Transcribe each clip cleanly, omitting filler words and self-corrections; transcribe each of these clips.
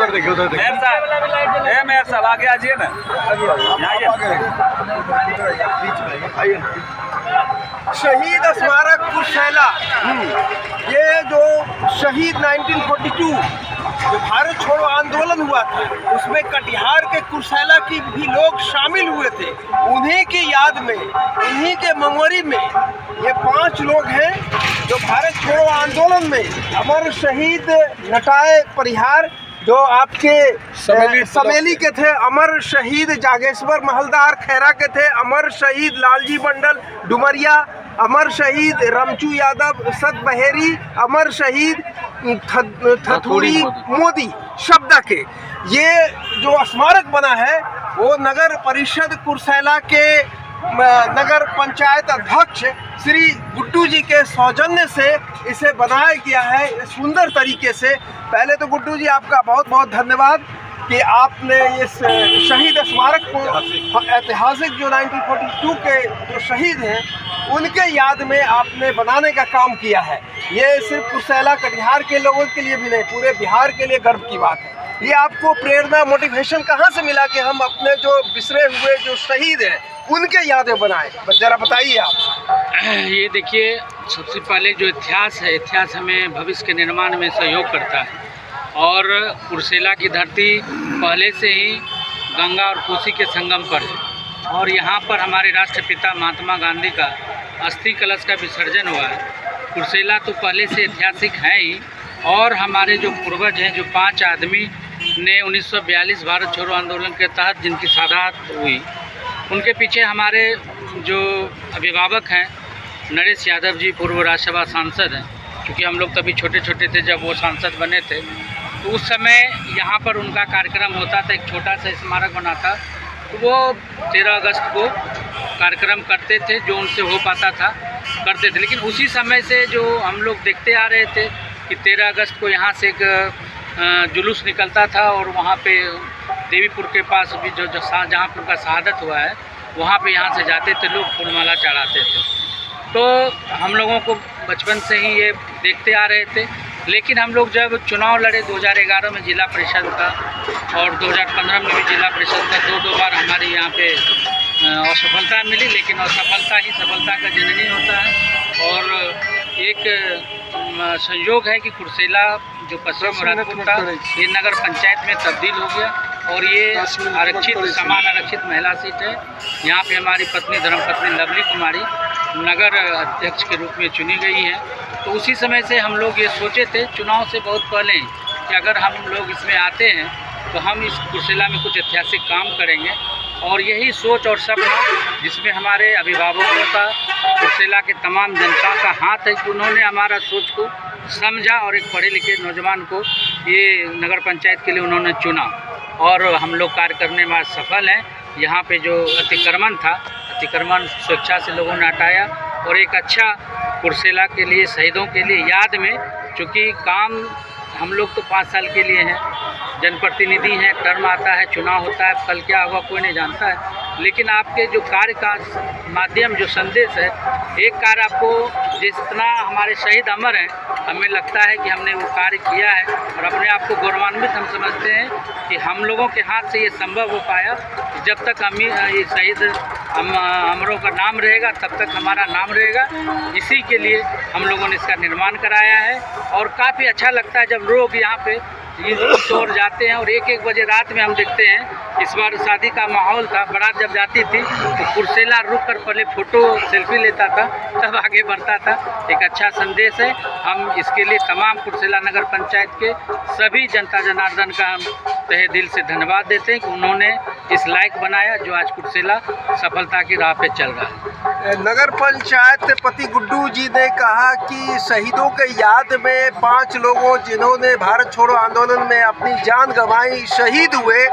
उधर देखिए, उधर देखिए। मेयर साहब आगे आ जाइए ना। शहीद स्मारक कुर्सेला, ये जो शहीद 1942 जो भारत छोड़ो आंदोलन हुआ था, उसमें कटिहार के कुर्सेला की भी लोग शामिल हुए थे। उन्हीं की याद में, उन्हीं के मेमोरी में ये 5 लोग हैं जो भारत छोड़ो आंदोलन में अमर शहीद नटाए परिहार, जो आपके समेली के थे, अमर शहीद जागेश्वर महलदार खैरा के थे, अमर शहीद लालजी मंडल डुमरिया, अमर शहीद रमचू यादव सत बहेरी, अमर शहीद थथुड़ी मोदी शब्दा के। ये जो स्मारक बना है वो नगर परिषद कुर्सेला के नगर पंचायत अध्यक्ष श्री गुड्डू जी के सौजन्य से इसे बनाया गया है सुंदर तरीके से। पहले तो गुड्डू जी आपका बहुत बहुत धन्यवाद कि आपने इस शहीद स्मारक को ऐतिहासिक जो 1942 के जो शहीद हैं उनके याद में आपने बनाने का काम किया है। ये सिर्फ कुर्सेला कटिहार के लोगों के लिए भी नहीं, पूरे बिहार के लिए गर्व की बात है। ये आपको प्रेरणा मोटिवेशन कहाँ से मिला कि हम अपने जो बिसरे हुए जो शहीद हैं उनके यादें बनाएं? जरा बताइए आप। ये देखिए, सबसे पहले जो इतिहास है, इतिहास हमें भविष्य के निर्माण में सहयोग करता है और कुर्सेला की धरती पहले से ही गंगा और कोसी के संगम पर है और यहाँ पर हमारे राष्ट्रपिता महात्मा गांधी का अस्थि कलश का विसर्जन हुआ है। कुर्सेला तो पहले से ऐतिहासिक है ही, और हमारे जो पूर्वज हैं, जो 5 आदमी ने 1942 भारत छोड़ो आंदोलन के तहत जिनकी शहादत हुई, उनके पीछे हमारे जो अभिभावक हैं नरेश यादव जी, पूर्व राज्यसभा सांसद हैं। क्योंकि हम लोग तभी छोटे छोटे थे जब वो सांसद बने थे, तो उस समय यहाँ पर उनका कार्यक्रम होता था, एक छोटा सा स्मारक बना था, तो वो 13 अगस्त को कार्यक्रम करते थे, जो उनसे हो पाता था करते थे। लेकिन उसी समय से जो हम लोग देखते आ रहे थे कि 13 अगस्त को यहाँ से एक जुलूस निकलता था और वहाँ पे देवीपुर के पास भी जो जहाँ पर उनका शहादत हुआ है, वहाँ पे यहाँ से जाते थे लोग, फूलमाला चढ़ाते थे। तो हम लोगों को बचपन से ही ये देखते आ रहे थे। लेकिन हम लोग जब चुनाव लड़े 2011 में जिला परिषद का और 2015 में भी जिला परिषद का, 2 बार हमारी यहाँ पे असफलता मिली, लेकिन असफलता ही सफलता का जननी होता है। और एक संयोग है कि कुर्सेला जो पश्चिम मुरादपुर था, ये नगर पंचायत में तब्दील हो गया और ये आरक्षित, समान आरक्षित महिला सीट है। यहाँ पे हमारी पत्नी धर्मपत्नी लवली कुमारी नगर अध्यक्ष के रूप में चुनी गई है। तो उसी समय से हम लोग ये सोचे थे चुनाव से बहुत पहले कि अगर हम लोग इसमें आते हैं तो हम इस कुर्सेला में कुछ ऐतिहासिक काम करेंगे। और यही सोच और सपना जिसमें हमारे अभिभावकों का, कुर्सेला के तमाम जनता का हाथ है कि उन्होंने हमारा सोच को समझा और एक पढ़े लिखे नौजवान को ये नगर पंचायत के लिए उन्होंने चुना और हम लोग कार्य करने में सफल हैं। यहाँ पे जो अतिक्रमण था, अतिक्रमण स्वेच्छा से लोगों ने हटाया और एक अच्छा कुर्सेला के लिए, शहीदों के लिए याद में, चूँकि काम हम लोग तो 5 साल के लिए हैं, जनप्रतिनिधि हैं, टर्म आता है, चुनाव होता है, कल क्या होगा कोई नहीं जानता है। लेकिन आपके जो कार्य का माध्यम, जो संदेश है, एक कार्य आपको जितना हमारे शहीद अमर हैं, हमें लगता है कि हमने वो कार्य किया है और अपने आप को गौरवान्वित हम समझते हैं कि हम लोगों के हाथ से ये संभव हो पाया। जब तक ये शहीद अमरों का नाम रहेगा तब तक हमारा नाम रहेगा। इसी के लिए हम लोगों ने इसका निर्माण कराया है और काफ़ी अच्छा लगता है जब लोग यहाँ पे इस ओर जाते हैं और 1-1 बजे रात में हम देखते हैं। इस बार शादी का माहौल था, बारात जब जाती थी तो कुर्सेला रुक कर पहले फ़ोटो सेल्फी लेता था, तब आगे बढ़ता था। एक अच्छा संदेश है। हम इसके लिए तमाम कुर्सेला नगर पंचायत के सभी जनता जनार्दन का हम तहे दिल से धन्यवाद देते हैं कि उन्होंने इस लायक बनाया जो आज कुर्सेला सफलता की राह पे चल रहा है। नगर पंचायत पति गुड्डू जी ने कहा कि शहीदों के याद में 5 लोगों जिन्होंने भारत छोड़ो आंदोलन में अपनी जान गंवाई, शहीद हुए,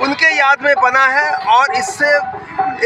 उनके याद में बना है। और इससे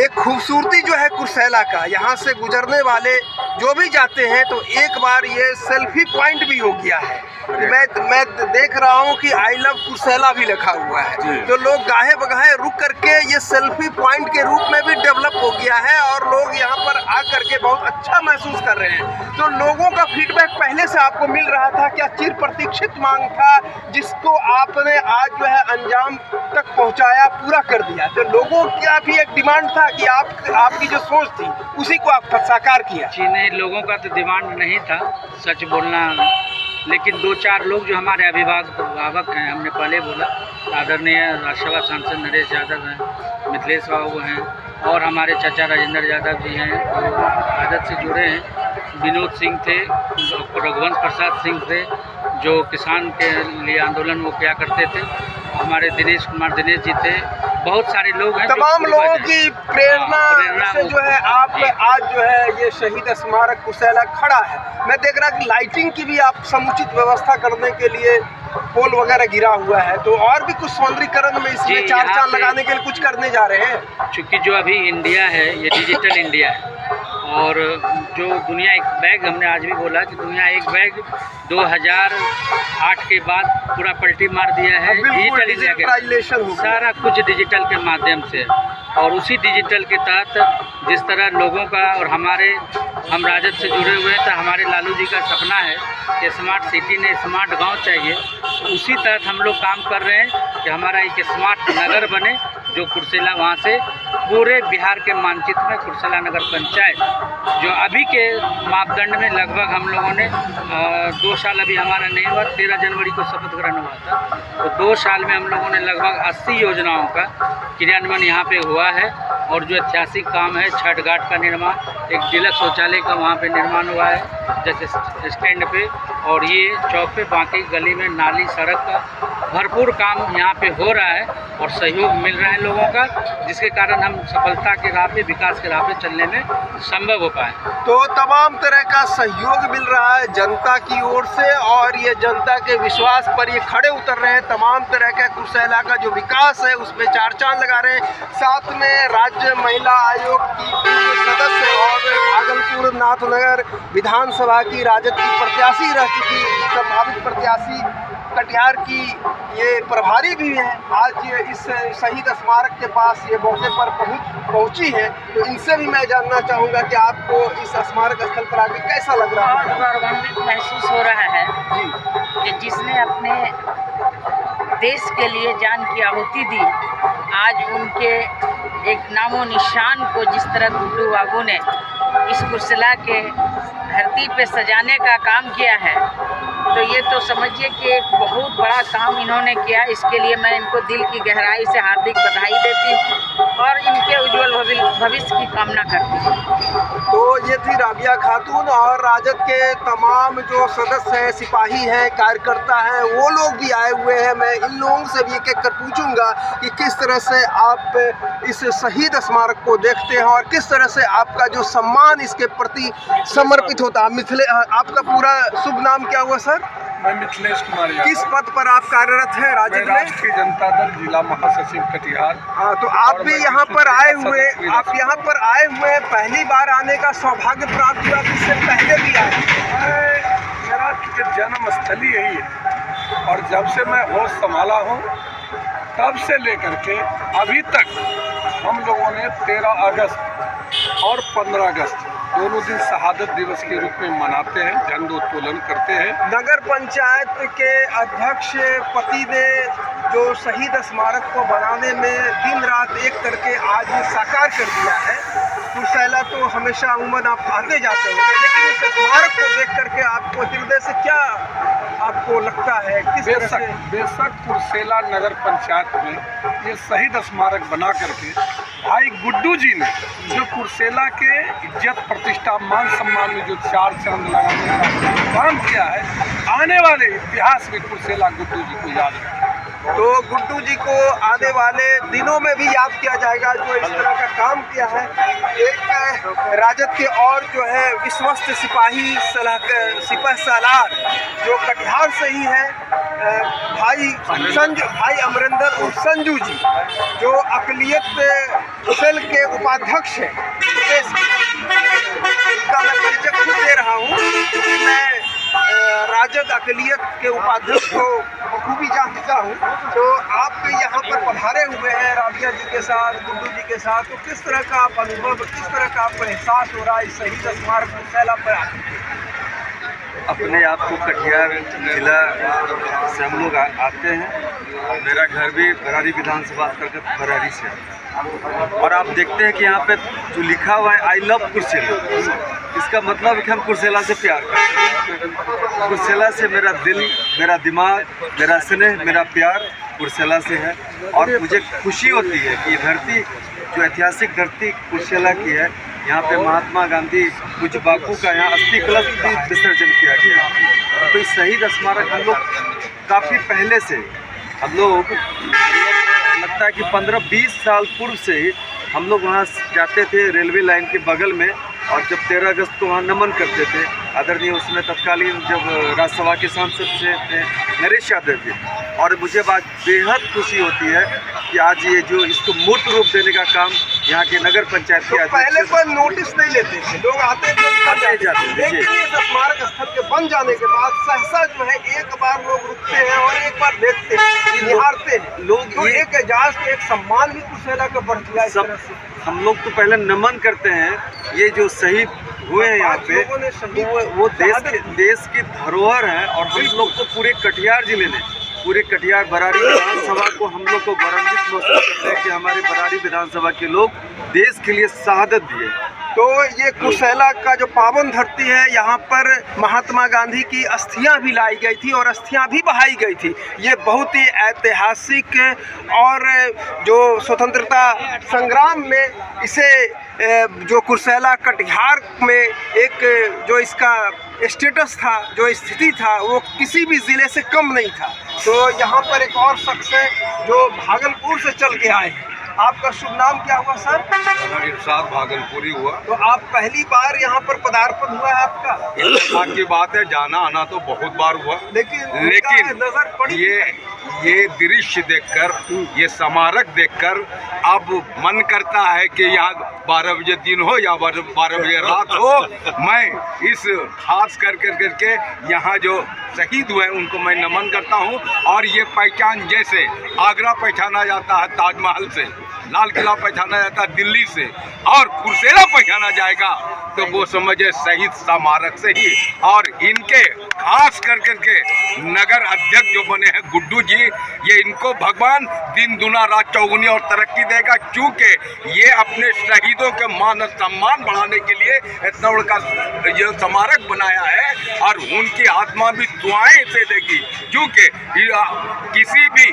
एक खूबसूरती जो है कुर्सेला का, यहाँ से गुजरने वाले जो भी जाते हैं तो एक बार ये सेल्फी पॉइंट भी हो गया है। मैं देख रहा हूँ कि आई लव कुर्सेला भी लिखा हुआ है, तो लोग गाहे बगाहे रुक करके ये सेल्फी पॉइंट के रूप में भी डेवलप हो गया है और लोग यहाँ पर आ करके बहुत अच्छा महसूस कर रहे हैं। तो लोगों का फीडबैक पहले से आपको मिल रहा था, क्या चिर प्रतीक्षित मांग था जिसको आपने आज जो है अंजाम तक पहुँचाया, पूरा कर दिया? तो लोगों का भी एक डिमांड था कि आपकी जो सोच थी उसी को आप साकार किया? जी नहीं, लोगों का तो डिमांड नहीं था, सच बोलना, लेकिन 2-4 लोग जो हमारे अभिभावक हैं, हमने पहले बोला, आदरणीय राज्यसभा सांसद नरेश यादव हैं, मिथिलेश बाबू हैं और हमारे चाचा राजेंद्र यादव जी हैं जो राजद से जुड़े हैं, विनोद सिंह थे, रघुवंश प्रसाद सिंह थे जो किसान के लिए आंदोलन वो क्या करते थे, हमारे दिनेश जी थे, बहुत सारे लोग हैं। तमाम लोगों की प्रेरणा से जो है आप आज जो है ये शहीद स्मारक कुर्सेला खड़ा है। मैं देख रहा कि लाइटिंग की भी आप समुचित व्यवस्था करने के लिए पोल वगैरह गिरा हुआ है, तो और भी कुछ सौंदर्यीकरण में इसमें चार चांद लगाने के लिए कुछ करने जा रहे हैं? चूँकि जो अभी इंडिया है ये डिजिटल इंडिया है और जो दुनिया एक बैग, हमने आज भी बोला कि दुनिया एक बैग 2008 के बाद पूरा पलटी मार दिया है डिजिटल इंडिया के, सारा कुछ डिजिटल के माध्यम से, और उसी डिजिटल के तहत जिस तरह लोगों का और हम राजद से जुड़े हुए हैं, तो हमारे लालू जी का सपना है कि स्मार्ट सिटी ने स्मार्ट गांव चाहिए, तो उसी तहत हम लोग काम कर रहे हैं कि हमारा एक स्मार्ट नगर बने, जो कुर्सेला वहाँ से पूरे बिहार के मानचित्र में कुर्सेला नगर पंचायत जो अभी के मापदंड में लगभग हम लोगों ने 2 साल अभी हमारा नहीं हुआ, 13 जनवरी को शपथ ग्रहण हुआ था, तो 2 साल में हम लोगों ने लगभग 80 योजनाओं का क्रियान्वयन यहाँ पे हुआ है। और जो ऐतिहासिक काम है, छठ घाट का निर्माण, एक डिलक्स शौचालय का वहाँ पे निर्माण हुआ है जैसे स्टैंड पे, और ये चौक पे बाकी गली में नाली सड़क का भरपूर काम यहाँ पे हो रहा है और सहयोग मिल रहा है लोगों का, जिसके कारण हम सफलता के राह पे, विकास के राह पे चलने में संभव हो पाए। तो तमाम तरह का सहयोग मिल रहा है जनता की ओर से और ये जनता के विश्वास पर ये खड़े उतर रहे हैं। तमाम तरह का कुर्सेला का जो विकास है उसमें चार चांद लगा रहे हैं। साथ में राज्य महिला आयोग की सदस्य और भागलपुर नाथनगर विधानसभा की राजद की प्रत्याशी रह चुकी संभावित प्रत्याशी कटिहार की ये प्रभारी भी हैं, आज ये इस शहीद स्मारक के पास ये मौके पर पहुंची है, तो इनसे भी मैं जानना चाहूँगा कि आपको इस स्मारक स्थल पर आके कैसा लग रहा है? बहुत गौरवान्वित महसूस हो रहा है जी, कि जिसने अपने देश के लिए जान की आहुति दी, आज उनके एक नामो निशान को जिस तरह गुड्डू बाबू ने इस कुर्सेला के धरती पे सजाने का काम किया है, तो ये तो समझिए कि एक बहुत बड़ा काम इन्होंने किया। इसके लिए मैं इनको दिल की गहराई से हार्दिक बधाई देती हूँ और इनके उज्जवल भविष्य की कामना करती हूँ। तो ये थी राबिया खातून और राजद के तमाम जो सदस्य हैं, सिपाही हैं, कार्यकर्ता हैं, वो लोग भी आए हुए हैं। मैं इन लोगों से भी एक एक कर पूछूंगा कि किस तरह से आप इस शहीद स्मारक को देखते हैं और किस तरह से आपका जो सम्मान इसके प्रति समर्पित होता है। आपका पूरा शुभ नाम क्या हुआ सर? मैं मिथिलेश कुमार। किस पद पर आप कार्यरत हैं राजद में? राष्ट्रीय जनता दल जिला महासचिव कटिहार। हाँ, तो आप भी यहाँ पर आए हुए, पहली बार आने का सौभाग्य प्राप्त हुआ, इससे पहले भी आए? मेरा जन्म स्थल ही यही है और जब से मैं होश संभाला हूँ तब से लेकर के अभी तक हम लोगों ने 13 अगस्त और 15 अगस्त दोनों दिन शहादत दिवस के रूप में मनाते हैं, झंडोत्तोलन करते हैं। नगर पंचायत के अध्यक्ष पति ने जो शहीद स्मारक को बनाने में दिन रात एक करके आज साकार कर दिया है। कुर्सेला तो हमेशा उमन आप आते जाते हैं, लेकिन इस स्मारक को देख करके आपको हृदय से क्या आपको लगता है? किस तरह से? बेशक कुर्सेला नगर पंचायत में ये शहीद स्मारक बना करके भाई गुड्डू जी ने जो कुर्सेला के इज्जत प्रतिष्ठा मान सम्मान में जो चार चांद लगाने का काम किया है, आने वाले इतिहास में कुर्सेला गुड्डू जी को याद रखें। तो गुड्डू जी को आने वाले दिनों में भी याद किया जाएगा जो इस तरह का काम किया है। एक राजद के और जो है विश्वस्त सिपाही सिपह सालार जो कटिहार से ही है, भाई अमरिंदर और संजू जी जो अकलियत सेल के उपाध्यक्ष हैं, उनका मैं परिचय खुद दे रहा हूँ। मैं राजद अकलियत के उपाध्यक्ष को बखूबी जान चुका हूँ। तो आप यहाँ पर पधारे हुए हैं राबिया जी के साथ, गुड्डू जी के साथ, तो किस तरह का आप अनुभव, किस तरह का आपको एहसास हो रहा है इस शहीद स्मारक कुर्सेला पर आकर? अपने आप को कटिहार जिला से हम लोग आते हैं। मेरा घर भी बरारी विधानसभा अंतर्गत बरारी से है। और आप देखते हैं कि यहाँ पे जो लिखा हुआ है आई लव कुर्सेला, इसका मतलब है कि हम कुर्सेला से प्यार करते हैं। कुर्सेला से मेरा दिल, मेरा दिमाग, मेरा स्नेह, मेरा प्यार कुर्सेला से है। और मुझे खुशी होती है कि धरती जो ऐतिहासिक धरती कुर्सेला की है, यहाँ पे महात्मा गांधी कुछ बापू का यहाँ अस्थि कलश भी विसर्जन किया गया। तो इस शहीद स्मारक हम लोग काफ़ी पहले से हम लोग लगता है कि 15-20 साल पूर्व से ही हम लोग वहाँ जाते थे रेलवे लाइन के बगल में, और जब 13 अगस्त को वहाँ नमन करते थे। आदरणीय उसमें तत्कालीन जब राज्यसभा के सांसद से नरेश यादव जी, और मुझे बात बेहद खुशी होती है कि आज ये जो इसको मूर्त रूप देने का काम यहाँ के नगर पंचायत के पहले कोई नोटिस नहीं लेते थे, लोग आते जाते, लेकिन इस स्मारक स्थल के बन जाने के बाद सहसा जो है एक बार लोग रुकते हैं और एक बार देखते हैं, निहारते हैं लोग। तो एक एजाज पे एक सम्मान भी कुर्सेला का बढ़ गया इस तरह से। हम लोग तो पहले नमन करते हैं ये जो शहीद हुए हैं यहाँ पे, वो देश की धरोहर है। और हम लोग को पूरे कटिहार जिले ने, पूरे कटिहार बरारी विधानसभा को हम लोग को गौरवान्वित महसूस करते हैं कि हमारे बरारी विधानसभा के लोग देश के लिए शहादत दिए। तो ये कुर्सेला का जो पावन धरती है, यहाँ पर महात्मा गांधी की अस्थियां भी लाई गई थी और अस्थियां भी बहाई गई थी। ये बहुत ही ऐतिहासिक और जो स्वतंत्रता संग्राम में इसे जो कुर्सेला कटिहार में एक जो इसका स्टेटस था, जो स्थिति था, वो किसी भी ज़िले से कम नहीं था। तो यहाँ पर एक और शख्स है जो भागलपुर से चल के आए हैं। आपका शुभ नाम क्या हुआ सर? इरशाद भागलपुरी हुआ। तो आप पहली बार यहाँ पर पदार्पण हुआ है आपका? इत्तेफाक की बात है, जाना आना तो बहुत बार हुआ, लेकिन नजर पड़ी ये दृश्य देखकर, ये स्मारक देखकर अब मन करता है कि यहाँ 12 बजे दिन हो या 12 बजे रात हो, मैं इस खास करके यहाँ जो शहीद हुए उनको मैं नमन करता हूँ। और ये पहचान, जैसे आगरा पहचाना जाता है ताजमहल से, लाल किला पहचाना जाता है दिल्ली से, और कुर्सेला पहचाना जाएगा तो वो समझे शहीद स्मारक से ही। और इनके खास करके नगर अध्यक्ष जो बने हैं गुड्डू जी, ये इनको भगवान दिन दुना रात चौगुनी और तरक्की देगा, क्योंकि ये अपने शहीदों के मान सम्मान बढ़ाने के लिए इतना बड़ा ये स्मारक बनाया है। और उनकी आत्मा भी दुआएं से देगी, क्योंकि किसी भी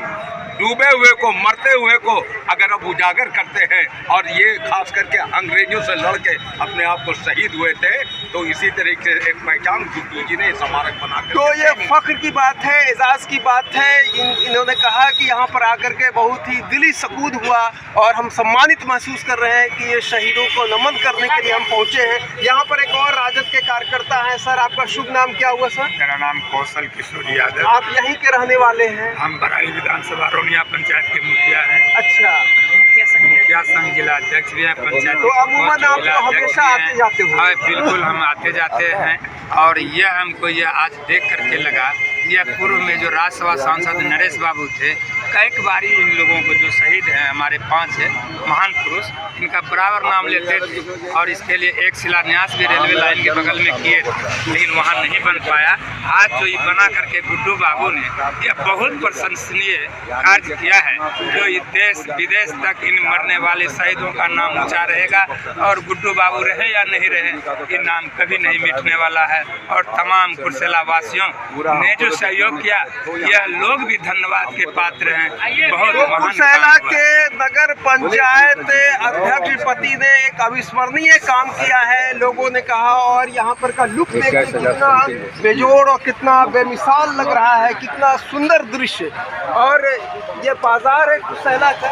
डूबे हुए को, मरते हुए को अगर अब उजागर करते हैं, और ये खास करके अंग्रेजों से लड़ के अपने आप को शहीद हुए थे, तो इसी तरीके से एक पहचान गुड्डू जी ने स्मारक बनाकर। तो ये फख्र की बात है, एजाज की बात है। इन्होंने कहा कि यहाँ पर आकर के बहुत ही दिली सकून हुआ और हम सम्मानित महसूस कर रहे हैं कि ये शहीदों को नमन करने के लिए हम पहुँचे हैं। यहाँ पर एक और राजद के कार्यकर्ता हैं। सर, आपका शुभ नाम क्या हुआ सर? मेरा नाम कौशल किशोर यादव। आप यहीं के रहने वाले हैं? हम बरारी विधानसभा रोनिया पंचायत के मुखिया हैं। अच्छा, मुखिया संघ जिला अध्यक्ष भी हैं पंचायत। तो अमूमन आप तो हमेशा आते जाते हो? हाँ, बिल्कुल हम आते जाते हैं। और यह हमको यह आज देख करके लगा, यह पूर्व में जो राज्यसभा सांसद नरेश बाबू थे, कई बारी इन लोगों को जो शहीद हैं हमारे 5 महान पुरुष, इनका बराबर नाम लेते थे। और इसके लिए एक शिलान्यास भी रेलवे लाइन के बगल में किए थे, लेकिन वहाँ नहीं बन पाया। आज जो ये बना करके गुड्डू बाबू ने यह बहुत प्रशंसनीय कार्य किया है, जो ये देश विदेश तक इन मरने वाले शहीदों का नाम ऊँचा रहेगा। और गुड्डू बाबू रहे या नहीं रहे, ये नाम कभी नहीं मिटने वाला है। और तमाम कुर्सेला वासियों ने जो सहयोग किया, यह लोग भी धन्यवाद के पात्र हैं। बहुत महान कुर्सेला के नगर पंचायत अध्यक्ष पति ने एक अविस्मरणीय काम किया है, लोगों ने कहा। और यहाँ पर का लुक देखिए कितना बेजोड़ और कितना बेमिसाल लग रहा है, कितना सुंदर दृश्य। और ये बाजार है कुर्सेला का,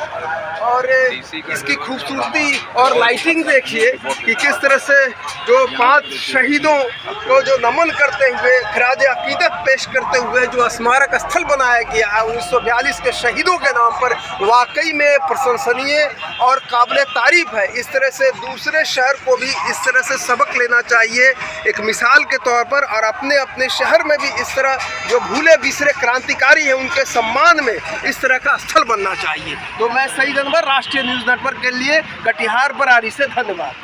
और इसकी खूबसूरती और लाइटिंग देखिए कि किस तरह से जो 5 शहीदों को जो नमन करते हुए खराज अकीदत पेश करते करते हुए जो स्मारक स्थल बनाया गया है 1942 के शहीदों के नाम पर, वाकई में प्रशंसनीय और काबिल तारीफ है। इस तरह से दूसरे शहर को भी इस तरह से सबक लेना चाहिए एक मिसाल के तौर पर, और अपने अपने शहर में भी इस तरह जो भूले बिसरे क्रांतिकारी हैं उनके सम्मान में इस तरह का स्थल बनना चाहिए। तो मैं सईद अनवर, राष्ट्रीय न्यूज़ नेटवर्क के लिए कटिहार बरारी से, धन्यवाद।